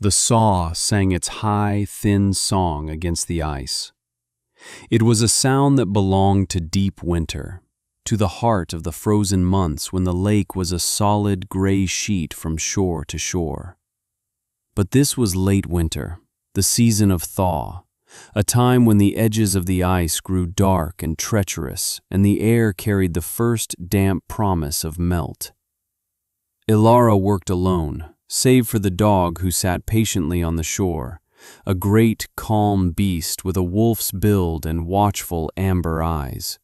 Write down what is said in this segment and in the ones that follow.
The saw sang its high, thin song against the ice. It was a sound that belonged to deep winter, to the heart of the frozen months when the lake was a solid gray sheet from shore to shore. But this was late winter, the season of thaw, a time when the edges of the ice grew dark and treacherous and the air carried the first damp promise of melt. Ilara worked alone, save for the dog who sat patiently on the shore, a great, calm beast with a wolf's build and watchful amber eyes.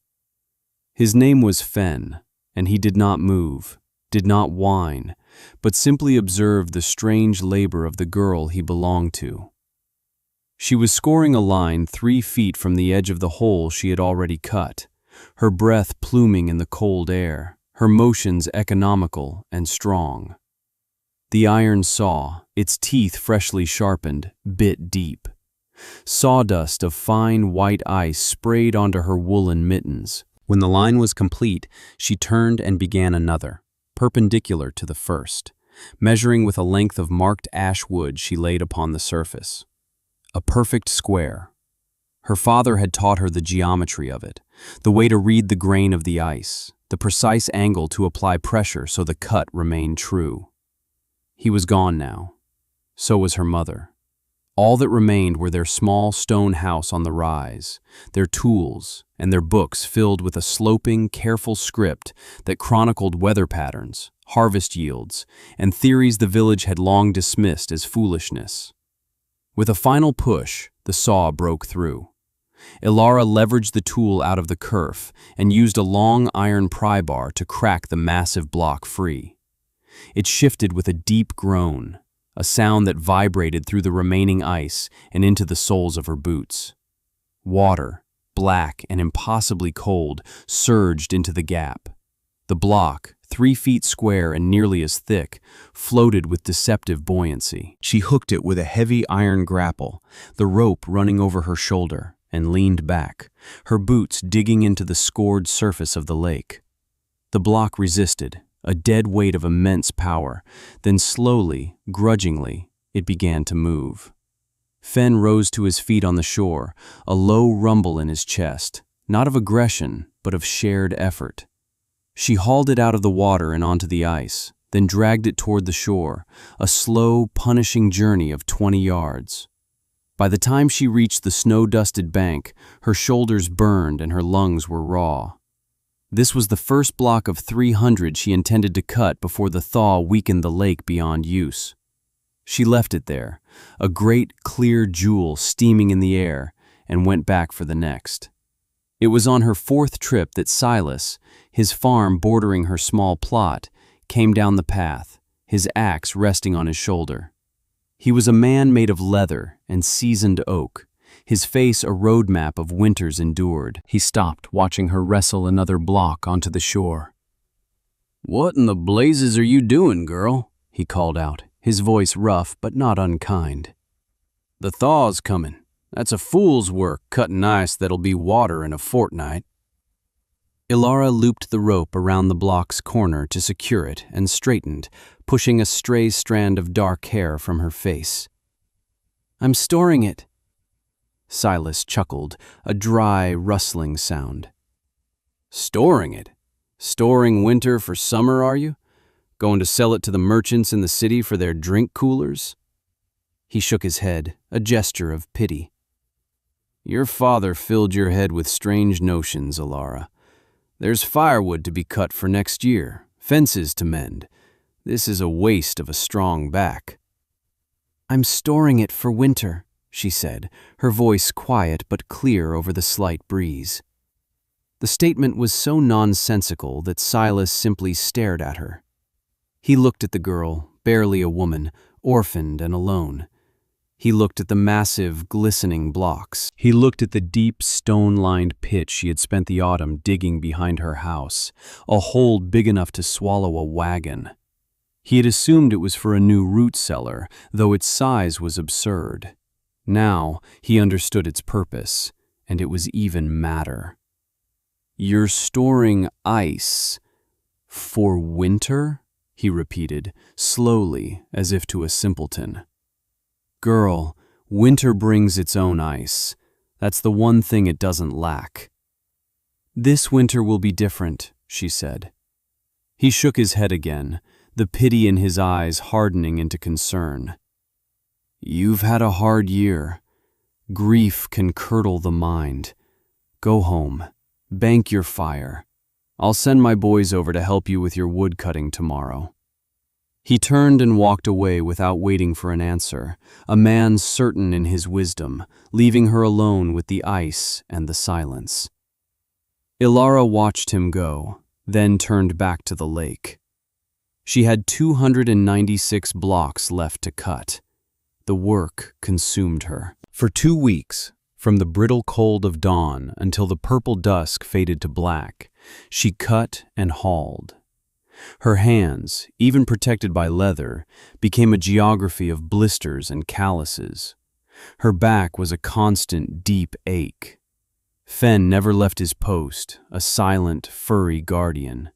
His name was Fen, and he did not move, did not whine, but simply observed the strange labor of the girl he belonged to. She was scoring a line 3 feet from the edge of the hole she had already cut, her breath pluming in the cold air, her motions economical and strong. The iron saw, its teeth freshly sharpened, bit deep. Sawdust of fine white ice sprayed onto her woolen mittens. When the line was complete, she turned and began another, perpendicular to the first, measuring with a length of marked ash wood she laid upon the surface. A perfect square. Her father had taught her the geometry of it, the way to read the grain of the ice, the precise angle to apply pressure so the cut remained true. He was gone now. So was her mother. All that remained were their small stone house on the rise, their tools, and their books filled with a sloping, careful script that chronicled weather patterns, harvest yields, and theories the village had long dismissed as foolishness. With a final push, the saw broke through. Ilara leveraged the tool out of the kerf and used a long iron pry bar to crack the massive block free. It shifted with a deep groan, a sound that vibrated through the remaining ice and into the soles of her boots. Water, black and impossibly cold, surged into the gap. The block, 3 feet square and nearly as thick, floated with deceptive buoyancy. She hooked it with a heavy iron grapple, the rope running over her shoulder, and leaned back, her boots digging into the scored surface of the lake. The block resisted, a dead weight of immense power. Then slowly, grudgingly, it began to move. Fen rose to his feet on the shore, a low rumble in his chest, not of aggression, but of shared effort. She hauled it out of the water and onto the ice, then dragged it toward the shore, a slow, punishing journey of 20 yards. By the time she reached the snow-dusted bank, her shoulders burned and her lungs were raw. This was the first block of 300 she intended to cut before the thaw weakened the lake beyond use. She left it there, a great clear jewel steaming in the air, and went back for the next. It was on her 4th trip that Silas, his farm bordering her small plot, came down the path, his axe resting on his shoulder. He was a man made of leather and seasoned oak, his face a roadmap of winters endured. He stopped, watching her wrestle another block onto the shore. "What in the blazes are you doing, girl?" he called out, his voice rough but not unkind. "The thaw's coming. That's a fool's work, cutting ice that'll be water in a fortnight." Ilara looped the rope around the block's corner to secure it and straightened, pushing a stray strand of dark hair from her face. "I'm storing it." Silas chuckled, a dry, rustling sound. "Storing it? Storing winter for summer, are you? Going to sell it to the merchants in the city for their drink coolers?" He shook his head, a gesture of pity. "Your father filled your head with strange notions, Ilara. There's firewood to be cut for next year, fences to mend. This is a waste of a strong back." "I'm storing it for winter," she said, her voice quiet but clear over the slight breeze. The statement was so nonsensical that Silas simply stared at her. He looked at the girl, barely a woman, orphaned and alone. He looked at the massive, glistening blocks. He looked at the deep, stone-lined pit she had spent the autumn digging behind her house, a hole big enough to swallow a wagon. He had assumed it was for a new root cellar, though its size was absurd. Now he understood its purpose, and it was even madder. "You're storing ice for winter?" he repeated, slowly, as if to a simpleton. Girl, winter brings its own ice. That's the one thing it doesn't lack." "This winter will be different," she said. He shook his head again, the pity in his eyes hardening into concern. "You've had a hard year. Grief can curdle the mind. Go home. Bank your fire. I'll send my boys over to help you with your wood cutting tomorrow." He turned and walked away without waiting for an answer, a man certain in his wisdom, leaving her alone with the ice and the silence. Ilara watched him go, then turned back to the lake. She had 296 blocks left to cut. The work consumed her. For 2 weeks, from the brittle cold of dawn until the purple dusk faded to black, she cut and hauled. Her hands, even protected by leather, became a geography of blisters and calluses. Her back was a constant, deep ache. Fen never left his post, a silent, furry guardian.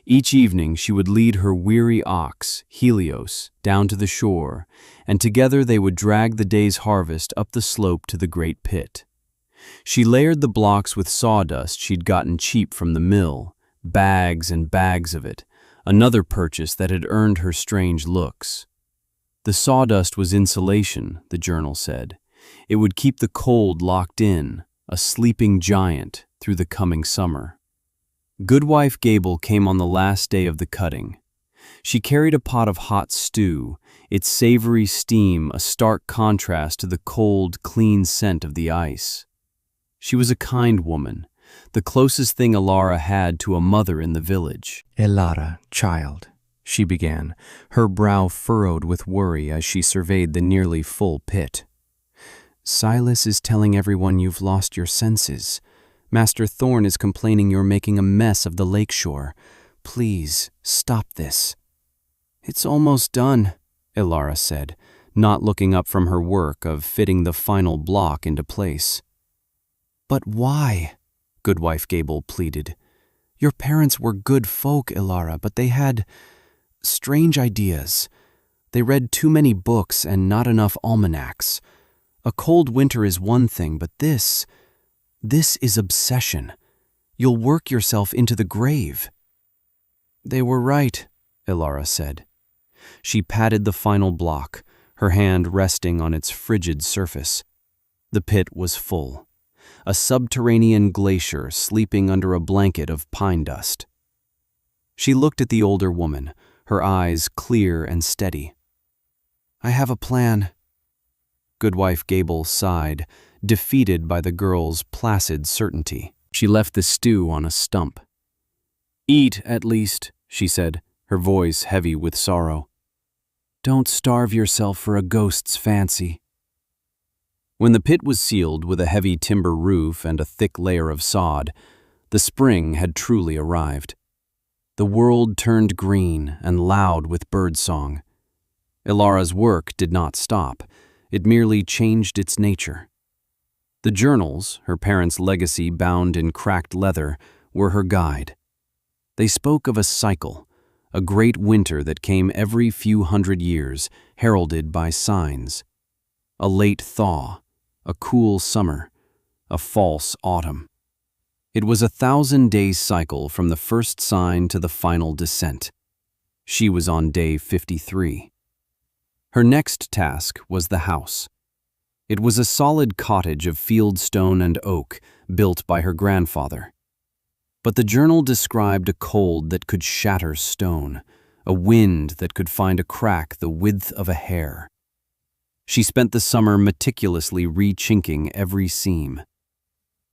Each evening she would lead her weary ox, Helios, down to the shore, and together they would drag the day's harvest up the slope to the great pit. She layered the blocks with sawdust she'd gotten cheap from the mill, bags and bags of it, another purchase that had earned her strange looks. The sawdust was insulation, the journal said. It would keep the cold locked in, a sleeping giant, through the coming summer. Goodwife Gable came on the last day of the cutting. She carried a pot of hot stew, its savory steam a stark contrast to the cold, clean scent of the ice. She was a kind woman, the closest thing Ilara had to a mother in the village. "Ilara, child," she began, her brow furrowed with worry as she surveyed the nearly full pit. "Silas is telling everyone you've lost your senses. Master Thorn is complaining you're making a mess of the lakeshore. Please, stop this." "It's almost done," Ilara said, not looking up from her work of fitting the final block into place. "But why?" Goodwife Gable pleaded. "Your parents were good folk, Ilara, but they had strange ideas. They read too many books and not enough almanacs. A cold winter is one thing, but this is obsession. You'll work yourself into the grave." "They were right," Ilara said. She patted the final block, her hand resting on its frigid surface. The pit was full. A subterranean glacier sleeping under a blanket of pine dust. She looked at the older woman, her eyes clear and steady. "I have a plan." Goodwife Gable sighed, defeated by the girl's placid certainty. She left the stew on a stump. "Eat, at least," she said, her voice heavy with sorrow. "Don't starve yourself for a ghost's fancy." When the pit was sealed with a heavy timber roof and a thick layer of sod, the spring had truly arrived. The world turned green and loud with birdsong. Ilara's work did not stop. It merely changed its nature. The journals, her parents' legacy bound in cracked leather, were her guide. They spoke of a cycle, a great winter that came every few hundred years, heralded by signs. A late thaw, a cool summer, a false autumn. It was a 1,000-day cycle from the first sign to the final descent. She was on day 53. Her next task was the house. It was a solid cottage of field stone and oak, built by her grandfather. But the journal described a cold that could shatter stone, a wind that could find a crack the width of a hair. She spent the summer meticulously re-chinking every seam.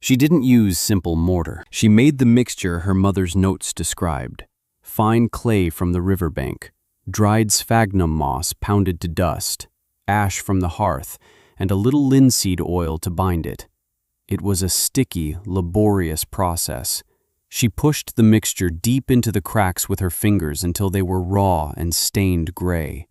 She didn't use simple mortar. She made the mixture her mother's notes described: fine clay from the riverbank, dried sphagnum moss pounded to dust, ash from the hearth, and a little linseed oil to bind it. It was a sticky, laborious process. She pushed the mixture deep into the cracks with her fingers until they were raw and stained gray.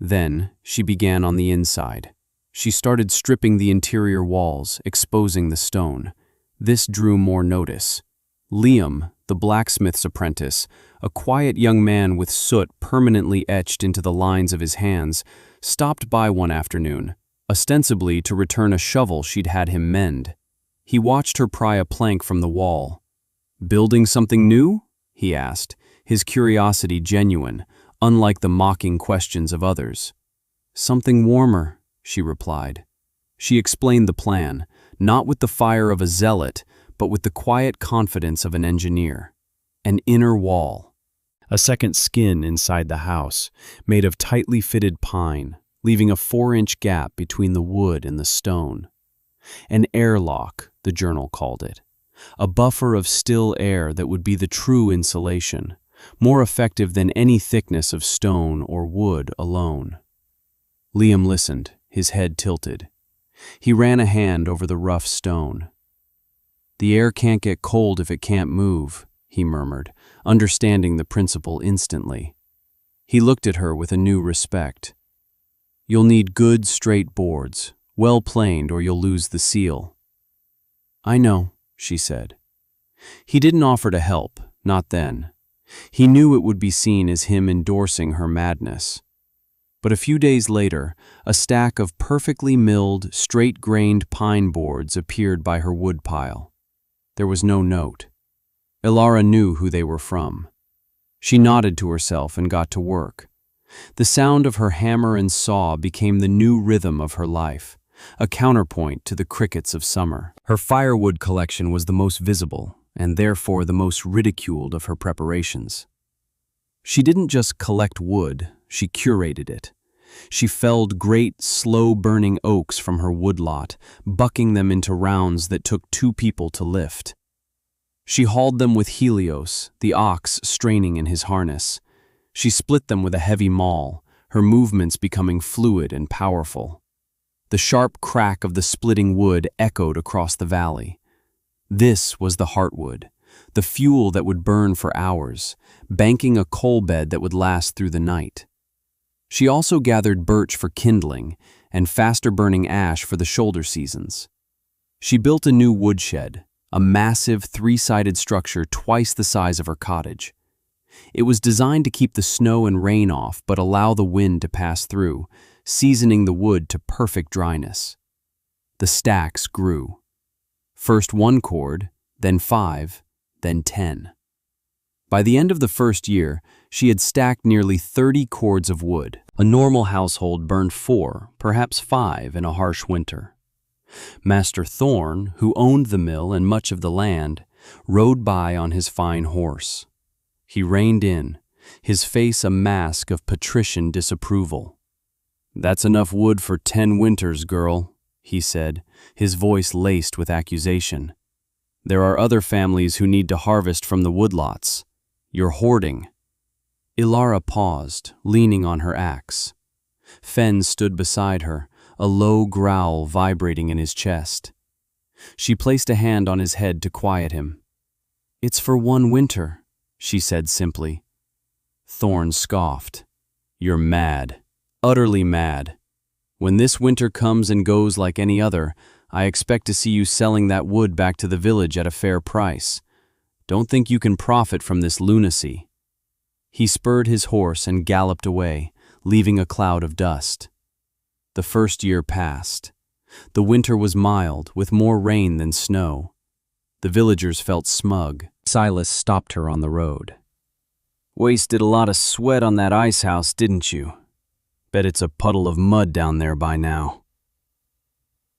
Then she began on the inside. She started stripping the interior walls, exposing the stone. This drew more notice. Liam, the blacksmith's apprentice, a quiet young man with soot permanently etched into the lines of his hands, stopped by one afternoon, ostensibly to return a shovel she'd had him mend. He watched her pry a plank from the wall. "Building something new?" he asked, his curiosity genuine, unlike the mocking questions of others. "Something warmer," she replied. She explained the plan, not with the fire of a zealot, but with the quiet confidence of an engineer. An inner wall. A second skin inside the house, made of tightly fitted pine, leaving a 4-inch gap between the wood and the stone. An airlock, the journal called it. A buffer of still air that would be the true insulation, more effective than any thickness of stone or wood alone. Liam listened, his head tilted. He ran a hand over the rough stone. "The air can't get cold if it can't move," he murmured, understanding the principle instantly. He looked at her with a new respect. "You'll need good, straight boards, well planed, or you'll lose the seal." "I know," she said. He didn't offer to help, not then. He knew it would be seen as him endorsing her madness. But a few days later, a stack of perfectly milled, straight-grained pine boards appeared by her woodpile. There was no note. Ilara knew who they were from. She nodded to herself and got to work. The sound of her hammer and saw became the new rhythm of her life, a counterpoint to the crickets of summer. Her firewood collection was the most visible, and therefore the most ridiculed of her preparations. She didn't just collect wood, she curated it. She felled great, slow-burning oaks from her woodlot, bucking them into rounds that took 2 people to lift. She hauled them with Helios, the ox straining in his harness. She split them with a heavy maul, her movements becoming fluid and powerful. The sharp crack of the splitting wood echoed across the valley. This was the heartwood, the fuel that would burn for hours, banking a coal bed that would last through the night. She also gathered birch for kindling and faster-burning ash for the shoulder seasons. She built a new woodshed, a massive 3-sided structure twice the size of her cottage. It was designed to keep the snow and rain off but allow the wind to pass through, seasoning the wood to perfect dryness. The stacks grew. First 1 cord, then 5, then 10. By the end of the first year, she had stacked nearly 30 cords of wood. A normal household burned 4, perhaps 5 in a harsh winter. Master Thorn, who owned the mill and much of the land, rode by on his fine horse. He reined in, his face a mask of patrician disapproval. "That's enough wood for 10 winters, girl," he said, his voice laced with accusation. "There are other families who need to harvest from the woodlots. You're hoarding." Ilara paused, leaning on her axe. Fen stood beside her, a low growl vibrating in his chest. She placed a hand on his head to quiet him. "It's for 1 winter," she said simply. Thorn scoffed. "You're mad, utterly mad. When this winter comes and goes like any other, I expect to see you selling that wood back to the village at a fair price. Don't think you can profit from this lunacy." He spurred his horse and galloped away, leaving a cloud of dust. The first year passed. The winter was mild, with more rain than snow. The villagers felt smug. Silas stopped her on the road. "Wasted a lot of sweat on that ice house, didn't you? Bet it's a puddle of mud down there by now."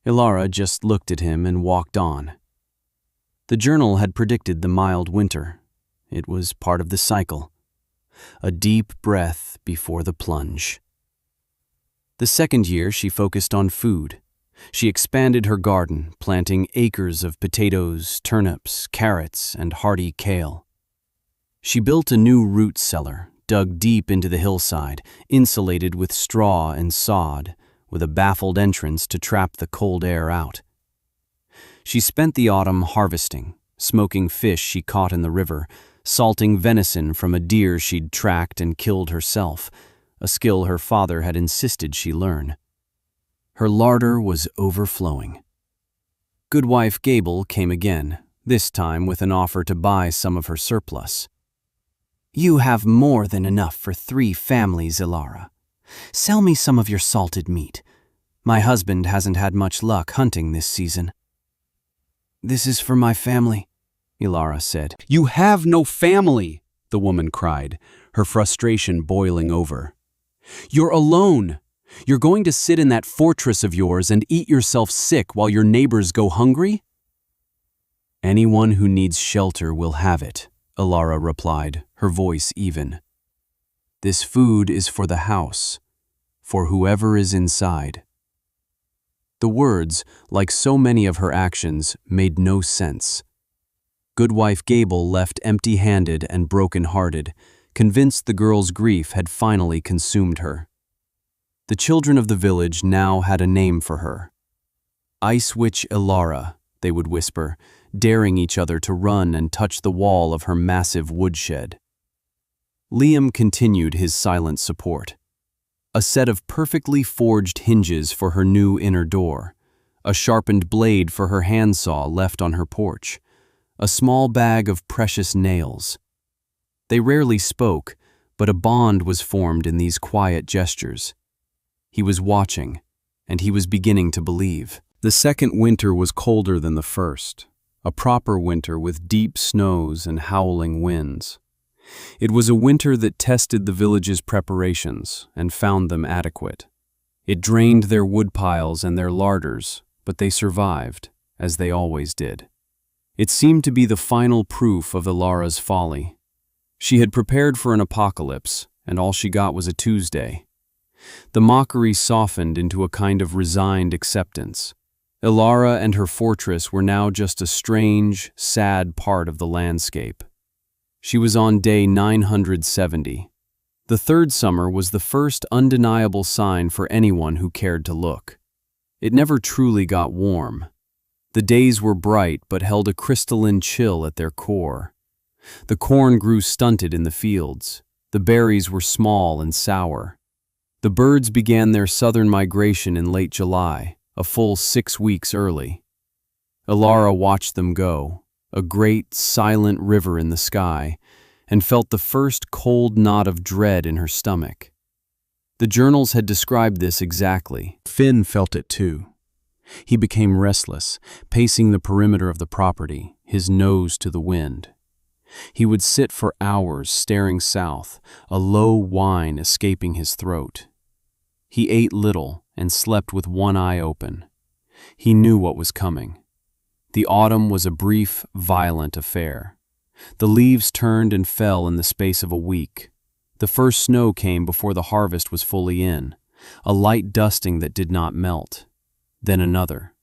Ilara just looked at him and walked on. The journal had predicted the mild winter. It was part of the cycle. A deep breath before the plunge. The second year she focused on food. She expanded her garden, planting acres of potatoes, turnips, carrots, and hardy kale. She built a new root cellar, dug deep into the hillside, insulated with straw and sod, with a baffled entrance to trap the cold air out. She spent the autumn harvesting, smoking fish she caught in the river, salting venison from a deer she'd tracked and killed herself, a skill her father had insisted she learn. Her larder was overflowing. Goodwife Gable came again, this time with an offer to buy some of her surplus. "You have more than enough for 3 families, Ilara. Sell me some of your salted meat. My husband hasn't had much luck hunting this season. This is for my family, Ilara said. You have no family, the woman cried, her frustration boiling over. You're alone. You're going to sit in that fortress of yours and eat yourself sick while your neighbors go hungry? Anyone who needs shelter will have it, Ilara replied, her voice even. This food is for the house, for whoever is inside. The words, like so many of her actions, made no sense. Goodwife Gable left empty-handed and broken-hearted, convinced the girl's grief had finally consumed her. The children of the village now had a name for her. Ice Witch Ilara, they would whisper, daring each other to run and touch the wall of her massive woodshed. Liam continued his silent support. A set of perfectly forged hinges for her new inner door, a sharpened blade for her handsaw left on her porch, a small bag of precious nails. They rarely spoke, but a bond was formed in these quiet gestures. He was watching, and he was beginning to believe. The second winter was colder than the first, a proper winter with deep snows and howling winds. It was a winter that tested the village's preparations and found them adequate. It drained their woodpiles and their larders, but they survived, as they always did. It seemed to be the final proof of Ilara's folly. She had prepared for an apocalypse, and all she got was a Tuesday. The mockery softened into a kind of resigned acceptance. Ilara and her fortress were now just a strange, sad part of the landscape. She was on day 970. The third summer was the first undeniable sign for anyone who cared to look. It never truly got warm. The days were bright but held a crystalline chill at their core. The corn grew stunted in the fields. The berries were small and sour. The birds began their southern migration in late July, a full 6 weeks early. Ilara watched them go, a great, silent river in the sky, and felt the first cold knot of dread in her stomach. The journals had described this exactly. Finn felt it too. He became restless, pacing the perimeter of the property, his nose to the wind. He would sit for hours staring south, a low whine escaping his throat. He ate little and slept with one eye open. He knew what was coming. The autumn was a brief, violent affair. The leaves turned and fell in the space of a week. The first snow came before the harvest was fully in, a light dusting that did not melt. Then another.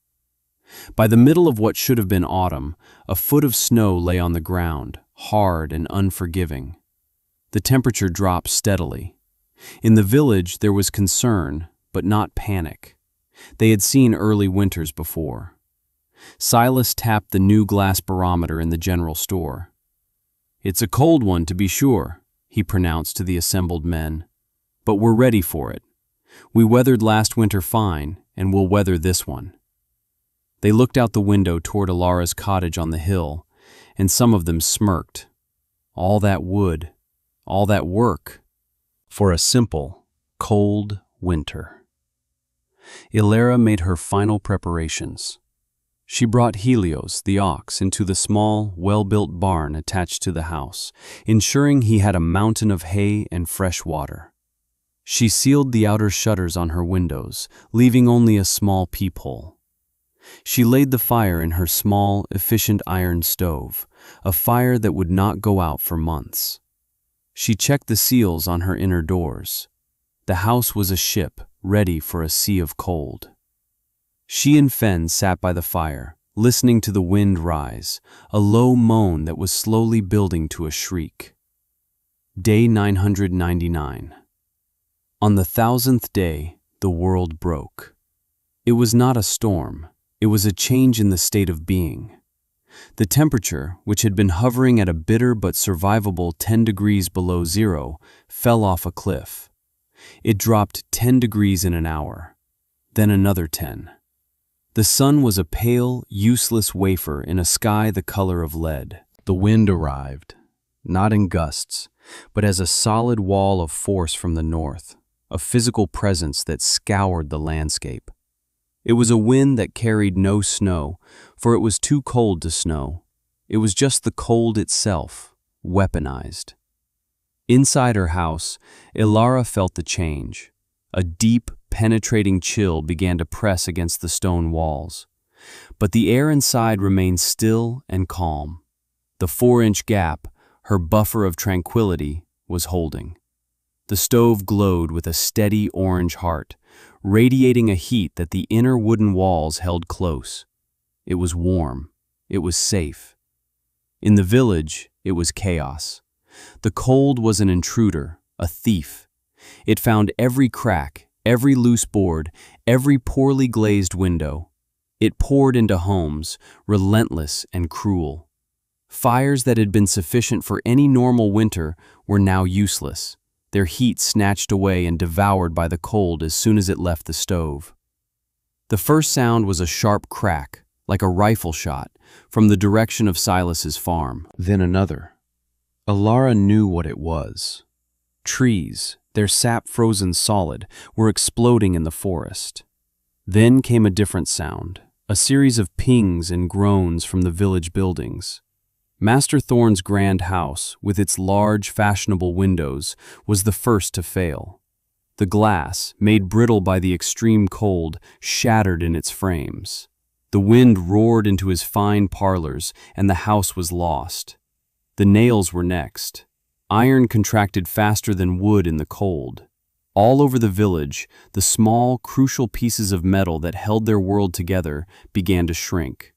By the middle of what should have been autumn, a foot of snow lay on the ground, hard and unforgiving. The temperature dropped steadily. In the village there was concern, but not panic. They had seen early winters before. Silas tapped the new glass barometer in the general store. "It's a cold one, to be sure," he pronounced to the assembled men. "But we're ready for it. We weathered last winter fine, and we'll weather this one." They looked out the window toward Ilara's cottage on the hill, and some of them smirked. All that wood, all that work, for a simple, cold winter. Ilara made her final preparations. She brought Helios, the ox, into the small, well-built barn attached to the house, ensuring he had a mountain of hay and fresh water. She sealed the outer shutters on her windows, leaving only a small peephole. She laid the fire in her small, efficient iron stove, a fire that would not go out for months. She checked the seals on her inner doors. The house was a ship, ready for a sea of cold. She and Fenn sat by the fire, listening to the wind rise, a low moan that was slowly building to a shriek. Day 999. On the 1000th day, the world broke. It was not a storm, it was a change in the state of being. The temperature, which had been hovering at a bitter but survivable 10 degrees below zero, fell off a cliff. It dropped 10 degrees in an hour, then another 10. The sun was a pale, useless wafer in a sky the color of lead. The wind arrived, not in gusts, but as a solid wall of force from the north, a physical presence that scoured the landscape. It was a wind that carried no snow, for it was too cold to snow. It was just the cold itself, weaponized. Inside her house, Ilara felt the change. A deep, penetrating chill began to press against the stone walls. But the air inside remained still and calm. The 4-inch gap, her buffer of tranquility, was holding. The stove glowed with a steady orange heart, radiating a heat that the inner wooden walls held close. It was warm. It was safe. In the village, it was chaos. The cold was an intruder, a thief. It found every crack, every loose board, every poorly glazed window. It poured into homes, relentless and cruel. Fires that had been sufficient for any normal winter were now useless, their heat snatched away and devoured by the cold as soon as it left the stove. The first sound was a sharp crack, like a rifle shot, from the direction of Silas's farm. Then another. Ilara knew what it was. Trees, their sap frozen solid, were exploding in the forest. Then came a different sound, a series of pings and groans from the village buildings. Master Thorne's grand house, with its large, fashionable windows, was the first to fail. The glass, made brittle by the extreme cold, shattered in its frames. The wind roared into his fine parlors, and the house was lost. The nails were next. Iron contracted faster than wood in the cold. All over the village, the small, crucial pieces of metal that held their world together began to shrink.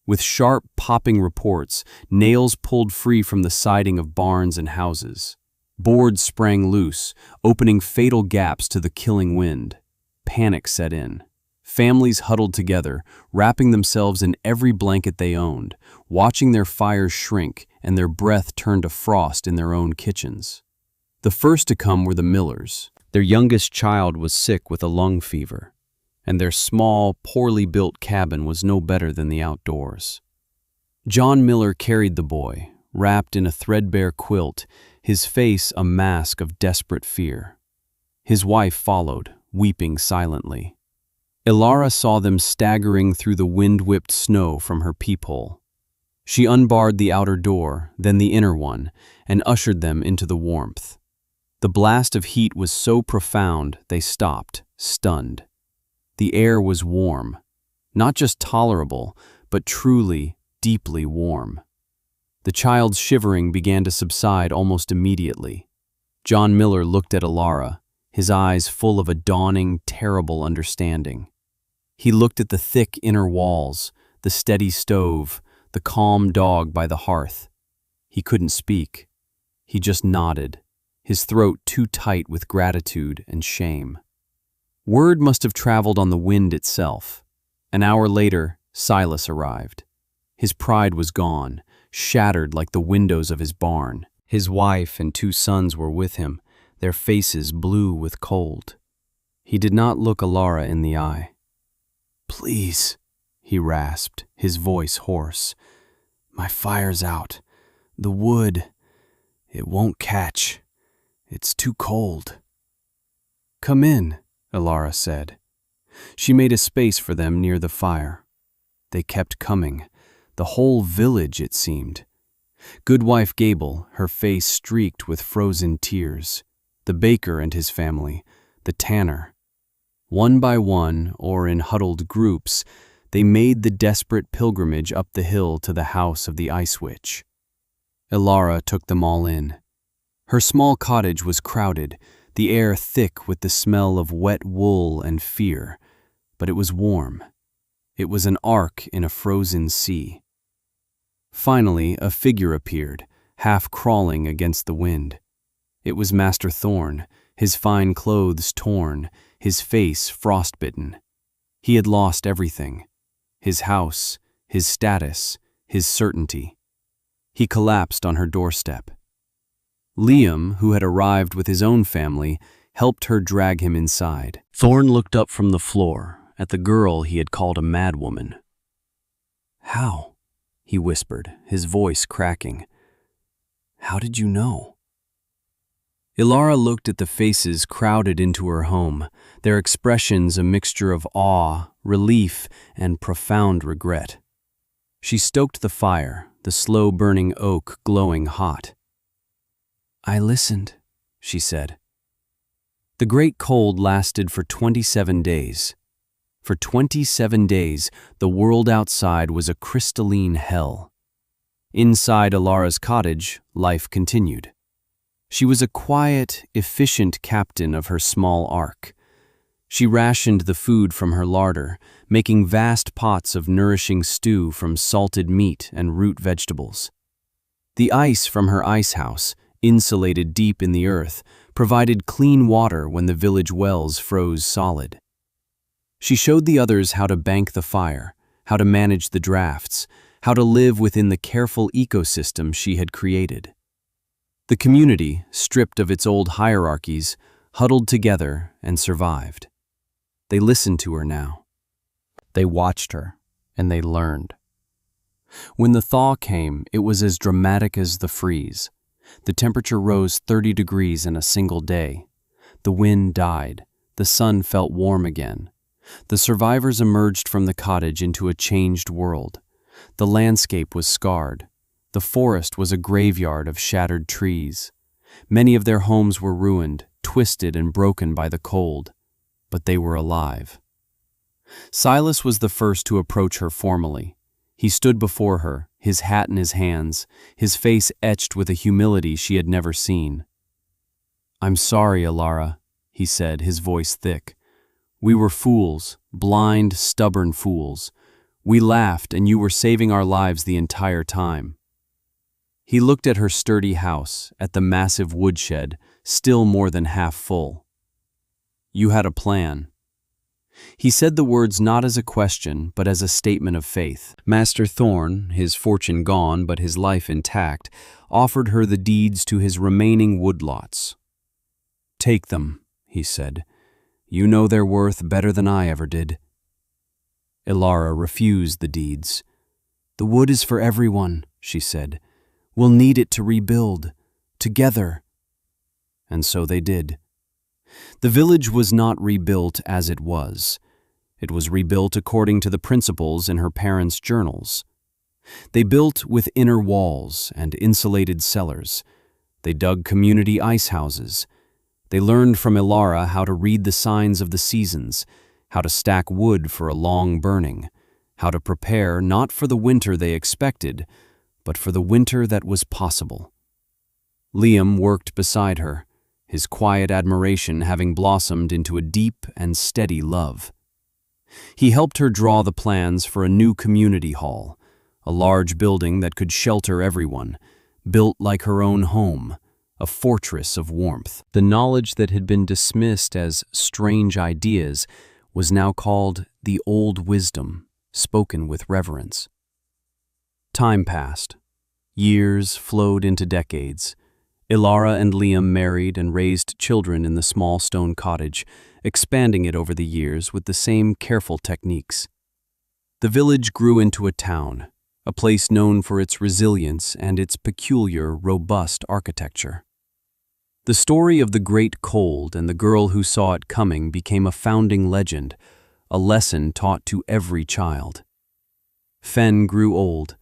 With sharp, popping reports, nails pulled free from the siding of barns and houses. Boards sprang loose, opening fatal gaps to the killing wind. Panic set in. Families huddled together, wrapping themselves in every blanket they owned, watching their fires shrink and their breath turn to frost in their own kitchens. The first to come were the Millers. Their youngest child was sick with a lung fever, and their small, poorly built cabin was no better than the outdoors. John Miller carried the boy, wrapped in a threadbare quilt, his face a mask of desperate fear. His wife followed, weeping silently. Ilara saw them staggering through the wind-whipped snow from her peephole. She unbarred the outer door, then the inner one, and ushered them into the warmth. The blast of heat was so profound they stopped, stunned. The air was warm, not just tolerable, but truly, deeply warm. The child's shivering began to subside almost immediately. John Miller looked at Ilara, his eyes full of a dawning, terrible understanding. He looked at the thick inner walls, the steady stove, the calm dog by the hearth. He couldn't speak. He just nodded, his throat too tight with gratitude and shame. Word must have traveled on the wind itself. An hour later, Silas arrived. His pride was gone, shattered like the windows of his barn. His wife and 2 sons were with him, their faces blue with cold. He did not look Ilara in the eye. "Please," he rasped, his voice hoarse. "My fire's out. The wood, it won't catch. It's too cold." "Come in," Ilara said. She made a space for them near the fire. They kept coming, the whole village, it seemed. Goodwife Gable, her face streaked with frozen tears, the baker and his family, the tanner. One by one, or in huddled groups, they made the desperate pilgrimage up the hill to the house of the Ice Witch. Ilara took them all in. Her small cottage was crowded, the air thick with the smell of wet wool and fear, but it was warm. It was an ark in a frozen sea. Finally, a figure appeared, half crawling against the wind. It was Master Thorne, his fine clothes torn, his face frostbitten. He had lost everything: his house, his status, his certainty. He collapsed on her doorstep. Liam, who had arrived with his own family, helped her drag him inside. Thorne looked up from the floor at the girl he had called a madwoman. "How?" he whispered, his voice cracking. "How did you know?" Ilara looked at the faces crowded into her home, their expressions a mixture of awe, relief, and profound regret. She stoked the fire, the slow-burning oak glowing hot. "I listened," she said. The great cold lasted for 27 days. For 27 days, the world outside was a crystalline hell. Inside Ilara's cottage, life continued. She was a quiet, efficient captain of her small ark. She rationed the food from her larder, making vast pots of nourishing stew from salted meat and root vegetables. The ice from her ice house, insulated deep in the earth, provided clean water when the village wells froze solid. She showed the others how to bank the fire, how to manage the drafts, how to live within the careful ecosystem she had created. The community, stripped of its old hierarchies, huddled together and survived. They listened to her now. They watched her, and they learned. When the thaw came, it was as dramatic as the freeze. The temperature rose 30 degrees in a single day. The wind died. The sun felt warm again. The survivors emerged from the cottage into a changed world. The landscape was scarred. The forest was a graveyard of shattered trees. Many of their homes were ruined, twisted and broken by the cold, but they were alive. Silas was the first to approach her formally. He stood before her, his hat in his hands, his face etched with a humility she had never seen. "I'm sorry, Ilara," he said, his voice thick. "We were fools, blind, stubborn fools. We laughed, and you were saving our lives the entire time." He looked at her sturdy house, at the massive woodshed, still more than half full. "You had a plan." He said the words not as a question, but as a statement of faith. Master Thorn, his fortune gone but his life intact, offered her the deeds to his remaining woodlots. "Take them," he said. "You know their worth better than I ever did." Ilara refused the deeds. "The wood is for everyone," she said. "We'll need it to rebuild, together." And so they did. The village was not rebuilt as it was. It was rebuilt according to the principles in her parents' journals. They built with inner walls and insulated cellars. They dug community ice houses. They learned from Ilara how to read the signs of the seasons, how to stack wood for a long burning, how to prepare not for the winter they expected, but for the winter that was possible. Liam worked beside her, his quiet admiration having blossomed into a deep and steady love. He helped her draw the plans for a new community hall, a large building that could shelter everyone, built like her own home, a fortress of warmth. The knowledge that had been dismissed as strange ideas was now called the old wisdom, spoken with reverence. Time passed. Years flowed into decades. Ilara and Liam married and raised children in the small stone cottage, expanding it over the years with the same careful techniques. The village grew into a town, a place known for its resilience and its peculiar, robust architecture. The story of the Great Cold and the girl who saw it coming became a founding legend, a lesson taught to every child. Fen grew old.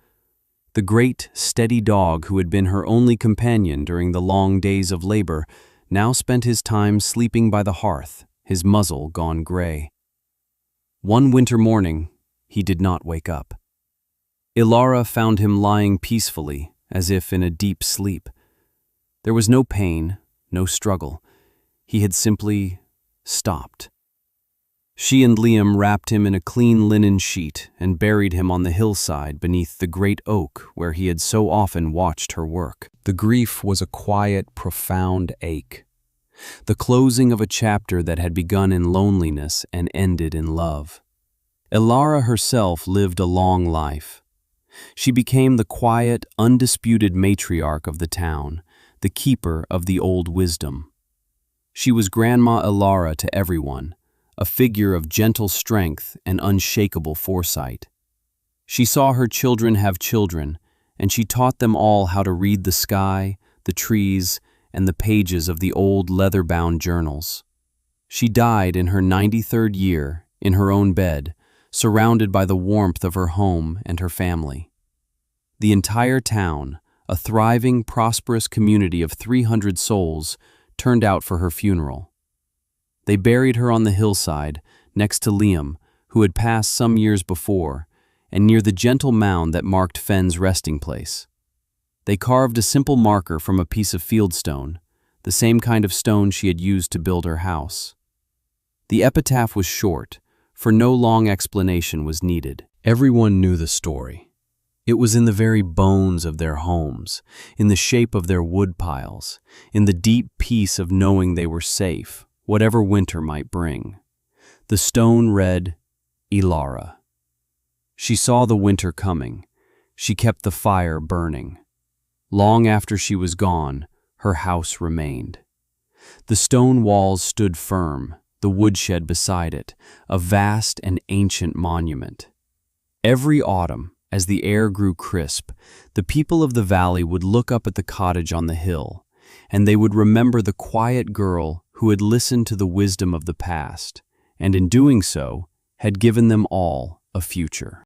The great, steady dog who had been her only companion during the long days of labor now spent his time sleeping by the hearth, his muzzle gone gray. One winter morning, he did not wake up. Ilara found him lying peacefully, as if in a deep sleep. There was no pain, no struggle. He had simply stopped. She and Liam wrapped him in a clean linen sheet and buried him on the hillside beneath the great oak where he had so often watched her work. The grief was a quiet, profound ache, the closing of a chapter that had begun in loneliness and ended in love. Ilara herself lived a long life. She became the quiet, undisputed matriarch of the town, the keeper of the old wisdom. She was Grandma Ilara to everyone, a figure of gentle strength and unshakable foresight. She saw her children have children, and she taught them all how to read the sky, the trees, and the pages of the old leather-bound journals. She died in her 93rd year, in her own bed, surrounded by the warmth of her home and her family. The entire town, a thriving, prosperous community of 300 souls, turned out for her funeral. They buried her on the hillside, next to Liam, who had passed some years before, and near the gentle mound that marked Fenn's resting place. They carved a simple marker from a piece of fieldstone, the same kind of stone she had used to build her house. The epitaph was short, for no long explanation was needed. Everyone knew the story. It was in the very bones of their homes, in the shape of their wood piles, in the deep peace of knowing they were safe, whatever winter might bring. The stone read, Ilara. She saw the winter coming. She kept the fire burning. Long after she was gone, her house remained. The stone walls stood firm, the woodshed beside it, a vast and ancient monument. Every autumn, as the air grew crisp, the people of the valley would look up at the cottage on the hill, and they would remember the quiet girl who had listened to the wisdom of the past, and in doing so, had given them all a future.